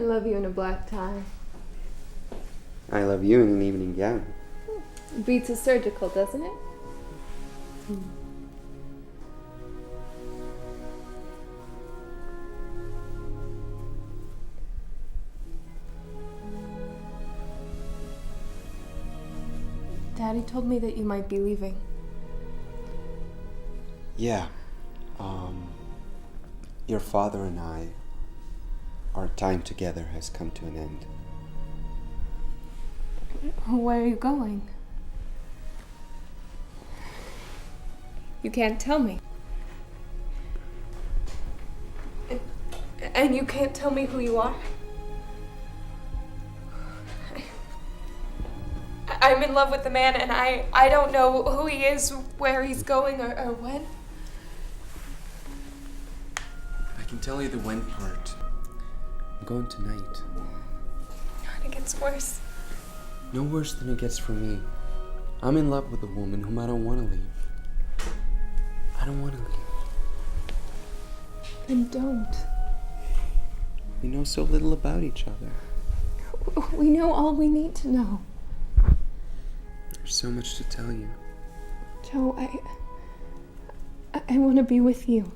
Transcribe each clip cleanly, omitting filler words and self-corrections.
love you in a black tie. I love you in an evening gown. Beats a surgical, doesn't it? Daddy told me that you might be leaving. Yeah. Your father and I, our time together has come to an end. Where are you going? You can't tell me. And you can't tell me who you are? I'm in love with the man, and I don't know who he is, where he's going, or when. I can tell you the when part. I'm going tonight. God, it gets worse. No worse than it gets for me. I'm in love with a woman whom I don't want to leave. I don't want to leave. Then don't. We know so little about each other. We know all we need to know. There's so much to tell you. Joe, I want to be with you.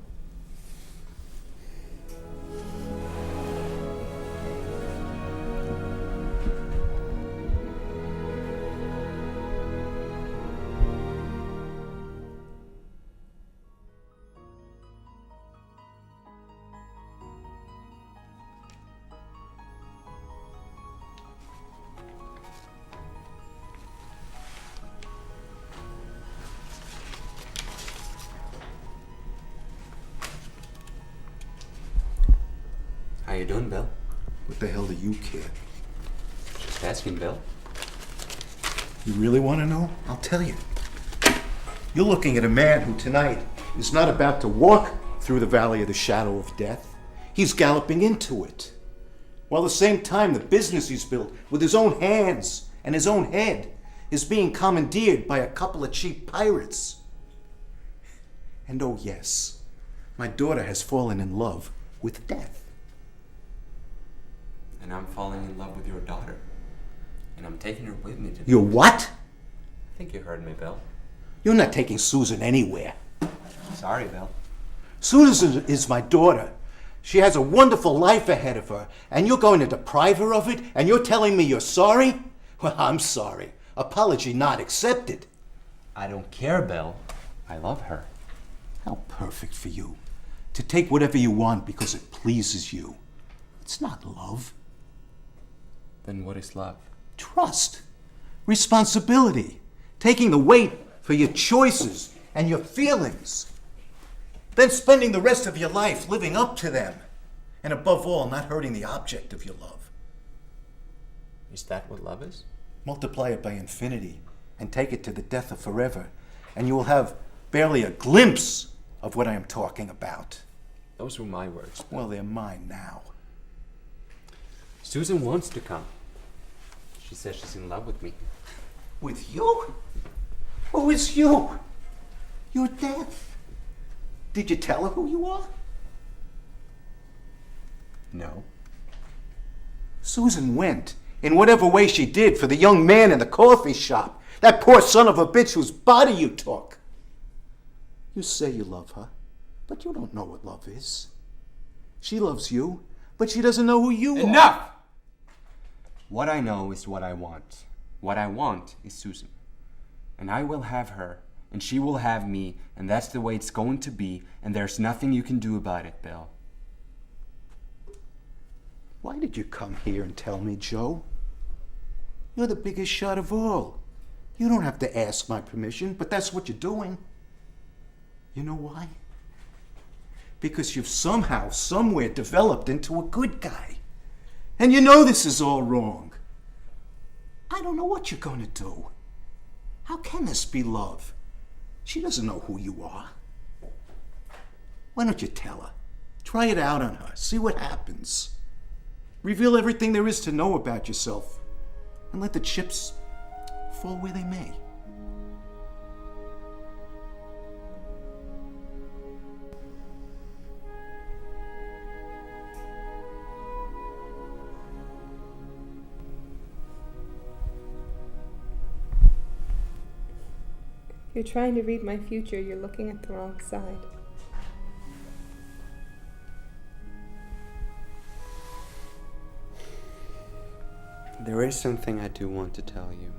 How you doing, Bill? What the hell do you care? Just asking, Bill. You really want to know? I'll tell you. You're looking at a man who tonight is not about to walk through the valley of the shadow of death. He's galloping into it. While at the same time, the business he's built with his own hands and his own head is being commandeered by a couple of cheap pirates. And oh yes, my daughter has fallen in love with death. And I'm falling in love with your daughter. And I'm taking her with me to... You're what? I think you heard me, Bill. You're not taking Susan anywhere. Sorry, Bill. Susan is my daughter. She has a wonderful life ahead of her, and you're going to deprive her of it, and you're telling me you're sorry? Well, I'm sorry. Apology not accepted. I don't care, Bill. I love her. How perfect for you. To take whatever you want because it pleases you. It's not love. Then what is love? Trust. Responsibility. Taking the weight for your choices and your feelings. Then spending the rest of your life living up to them. And above all, not hurting the object of your love. Is that what love is? Multiply it by infinity and take it to the death of forever, and you will have barely a glimpse of what I am talking about. Those were my words. Well, they're mine now. Susan wants to come. She says she's in love with me. With you? Who is you? You're death. Did you tell her who you are? No. Susan went, in whatever way she did, for the young man in the coffee shop. That poor son of a bitch whose body you took. You say you love her, but you don't know what love is. She loves you, but she doesn't know who you are. Enough! What I know is what I want. What I want is Susan. And I will have her, and she will have me, and that's the way it's going to be, and there's nothing you can do about it, Bill. Why did you come here and tell me, Joe? You're the biggest shot of all. You don't have to ask my permission, but that's what you're doing. You know why? Because you've somehow, somewhere developed into a good guy. And you know this is all wrong. I don't know what you're going to do. How can this be love? She doesn't know who you are. Why don't you tell her? Try it out on her. See what happens. Reveal everything there is to know about yourself. And let the chips fall where they may. you're trying to read my future, you're looking at the wrong side. There is something I do want to tell you.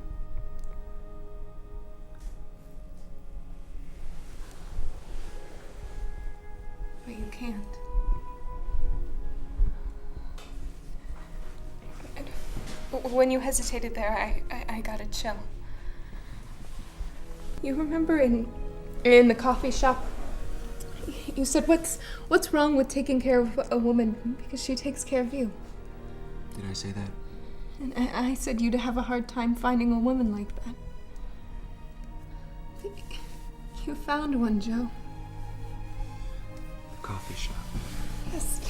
But you can't. When you hesitated there, I got a chill. You remember in the coffee shop, you said, what's wrong with taking care of a woman because she takes care of you? Did I say that? And I said you'd have a hard time finding a woman like that. You found one, Joe. The coffee shop. Yes.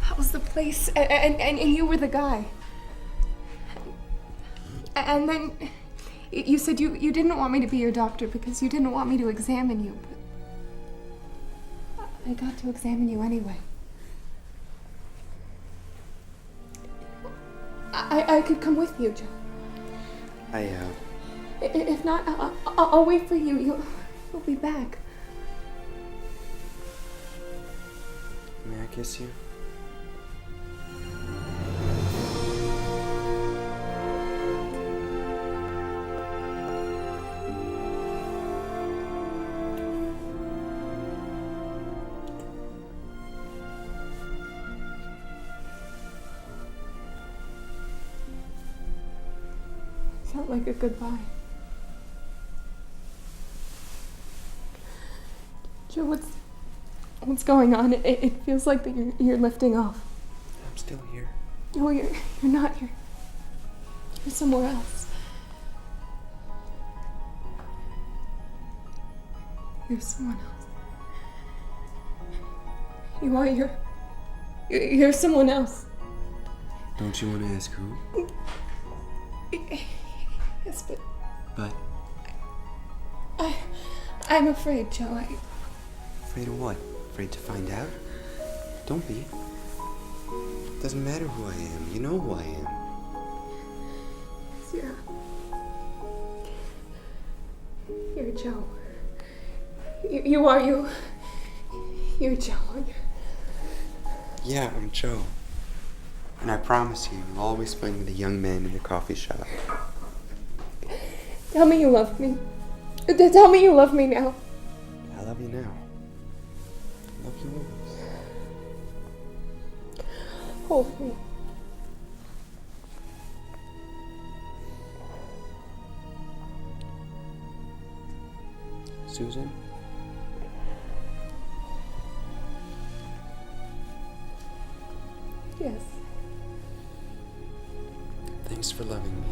That was the place, and you were the guy. And then you said you didn't want me to be your doctor because you didn't want me to examine you, but I got to examine you anyway. I could come with you, Joe. If not, I'll wait for you. You'll be back. May I kiss you? Felt like a goodbye. Joe, what's going on? It feels like that you're lifting off. I'm still here. No, you're not here. You're somewhere else. You're someone else. You are. You're someone else. Don't you want to ask who? Yes, but But I'm afraid, Joe. afraid of what? Afraid to find out? Don't be. Doesn't matter who I am. You know who I am. You're Joe. You are you. You're Joe, aren't you? Yeah, I'm Joe. And I promise you'll always find me the young man in the coffee shop. Tell me you love me. Tell me you love me now. I love you now. I love you always. Hold me. Susan? Yes. Thanks for loving me.